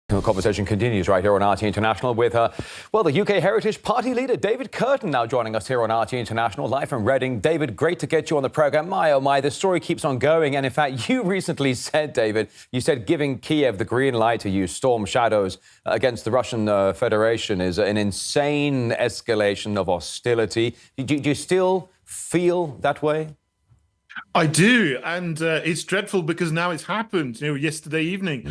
The conversation continues right here on RT International with, the UK Heritage Party leader, David Curtin, now joining us here on RT International, live from Reading. David, great to get you on the programme. My, oh my, the story keeps on going. And in fact, you recently said, David, you said giving Kiev the green light to use storm shadows against the Russian Federation is an insane escalation of hostility. Do you still feel that way? I do, and it's dreadful because now it's happened. Yesterday evening,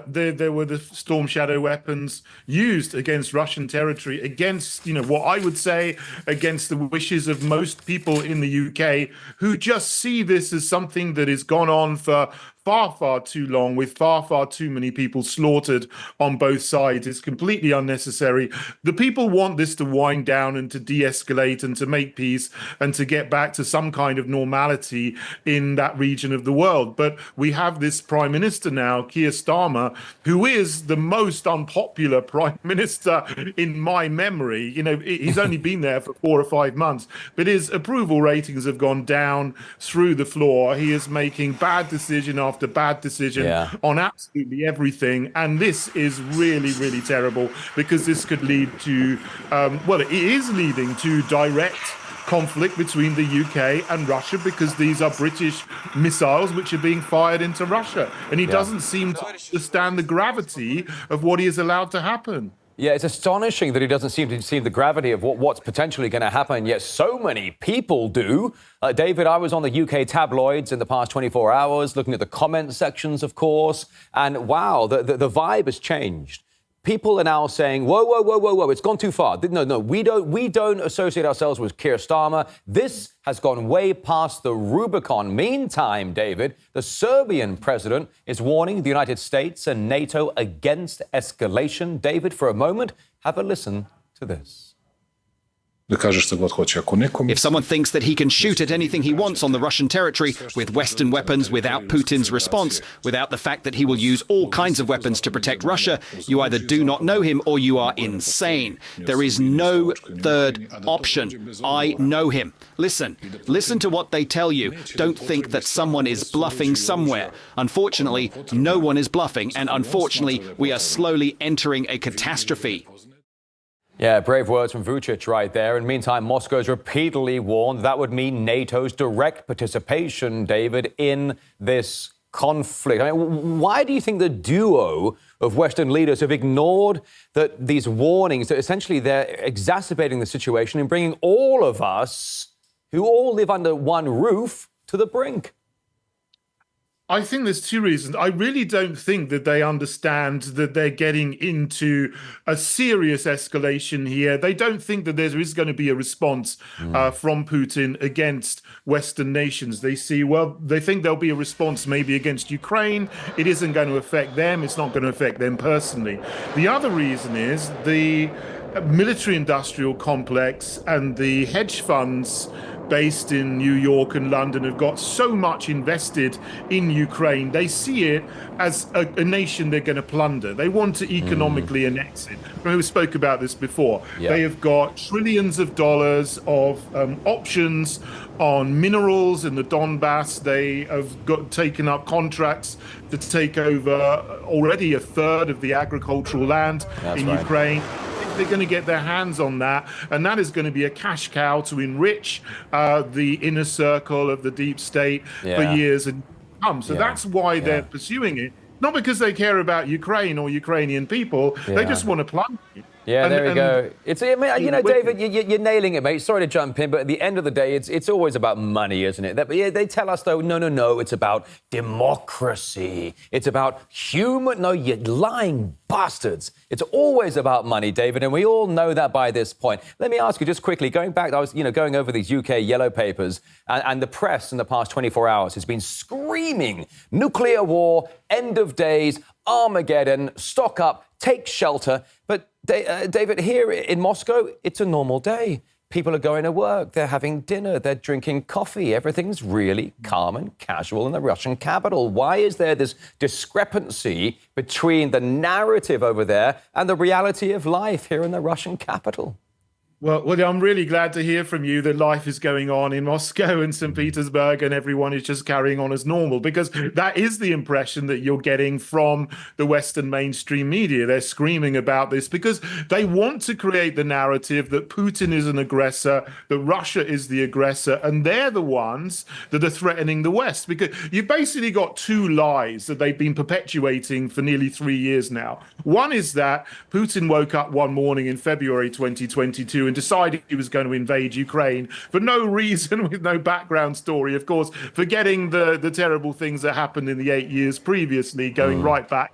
there were the storm shadow weapons used against Russian territory, against, what I would say, against the wishes of most people in the UK who just see this as something that has gone on for far too long, with far too many people slaughtered on both sides. It's completely unnecessary. The people want this to wind down and to de-escalate and to make peace and to get back to some kind of normality in that region of the world. But we have this prime minister now, Keir Starmer, who is the most unpopular prime minister in my memory. He's only been there for 4 or 5 months, but his approval ratings have gone down through the floor. He is making bad decision after bad decision on absolutely everything. And this is really terrible, because this could lead to, it is leading to direct conflict between the UK and Russia, because these are British missiles which are being fired into Russia. And he doesn't seem to understand the gravity of what he has allowed to happen. Yeah, it's astonishing that he doesn't seem to see the gravity of what's potentially going to happen, yet so many people do. David, I was on the UK tabloids in the past 24 hours, looking at the comment sections, of course, and wow, the vibe has changed. People are now saying, whoa, it's gone too far. No, we don't associate ourselves with Keir Starmer. This has gone way past the Rubicon. Meantime, David, the Serbian president is warning the United States and NATO against escalation. David, for a moment, have a listen to this. If someone thinks that he can shoot at anything he wants on the Russian territory with Western weapons without Putin's response, without the fact that he will use all kinds of weapons to protect Russia, you either do not know him or you are insane. There is no third option. I know him. Listen to what they tell you. Don't think that someone is bluffing somewhere. Unfortunately, no one is bluffing, and unfortunately, we are slowly entering a catastrophe. Yeah, brave words from Vucic right there. And meantime, Moscow has repeatedly warned that would mean NATO's direct participation, David, in this conflict. I mean, why do you think the duo of Western leaders have ignored these warnings that essentially they're exacerbating the situation and bringing all of us, who all live under one roof, to the brink? I think there's 2 reasons. I really don't think that they understand that they're getting into a serious escalation here. They don't think that there is going to be a response from Putin against Western nations. They think there'll be a response maybe against Ukraine. It isn't going to affect them. It's not going to affect them personally. The other reason is the military-industrial complex and the hedge funds based in New York and London have got so much invested in Ukraine. They see it as a nation they're going to plunder. They want to economically annex it. We spoke about this before. Yeah. They have got trillions of dollars of options on minerals in the Donbass. They have taken up contracts to take over already a third of the agricultural land in Ukraine. They're going to get their hands on that, and that is going to be a cash cow to enrich the inner circle of the deep state for years and come. So that's why they're pursuing it. Not because they care about Ukraine or Ukrainian people. They just want to plunder it. Yeah, there we go. It's, David, you're nailing it, mate. Sorry to jump in, but at the end of the day, it's always about money, isn't it? They tell us, though, no, it's about democracy. It's about human... No, you lying bastards. It's always about money, David, and we all know that by this point. Let me ask you just quickly, going back, I was, going over these UK yellow papers, and the press in the past 24 hours has been screaming nuclear war, end of days, Armageddon, stock up, take shelter. But David, here in Moscow, it's a normal day. People are going to work, they're having dinner, they're drinking coffee. Everything's really calm and casual in the Russian capital. Why is there this discrepancy between the narrative over there and the reality of life here in the Russian capital? Well, I'm really glad to hear from you that life is going on in Moscow and St. Petersburg and everyone is just carrying on as normal, because that is the impression that you're getting from the Western mainstream media. They're screaming about this because they want to create the narrative that Putin is an aggressor, that Russia is the aggressor, and they're the ones that are threatening the West. Because you've basically got two lies that they've been perpetuating for nearly 3 years now. One is that Putin woke up one morning in February 2022 and decided he was going to invade Ukraine for no reason, with no background story, of course, forgetting the terrible things that happened in the 8 years previously, going right back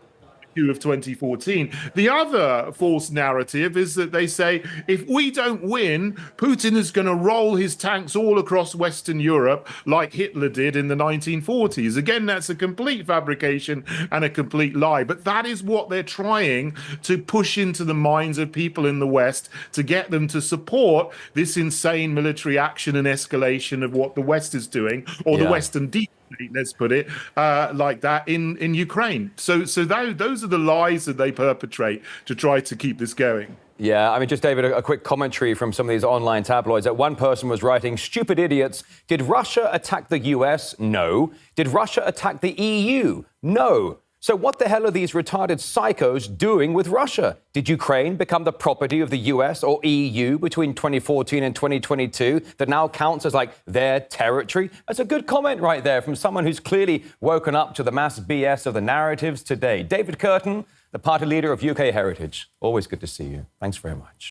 of 2014. The other false narrative is that they say, if we don't win, Putin is going to roll his tanks all across Western Europe like Hitler did in the 1940s. Again, that's a complete fabrication and a complete lie. But that is what they're trying to push into the minds of people in the West, to get them to support this insane military action and escalation of what the West is doing, or the Western deep state, let's put it like that, in Ukraine. So those are the lies that they perpetrate to try to keep this going. Yeah, I mean, just, David, a quick commentary from some of these online tabloids. That one person was writing, "Stupid idiots. Did Russia attack the US? No. Did Russia attack the EU? No. So what the hell are these retarded psychos doing with Russia? Did Ukraine become the property of the US or EU between 2014 and 2022 that now counts as like their territory?" That's a good comment right there from someone who's clearly woken up to the mass BS of the narratives today. David Curtin, the party leader of UK Heritage. Always good to see you. Thanks very much.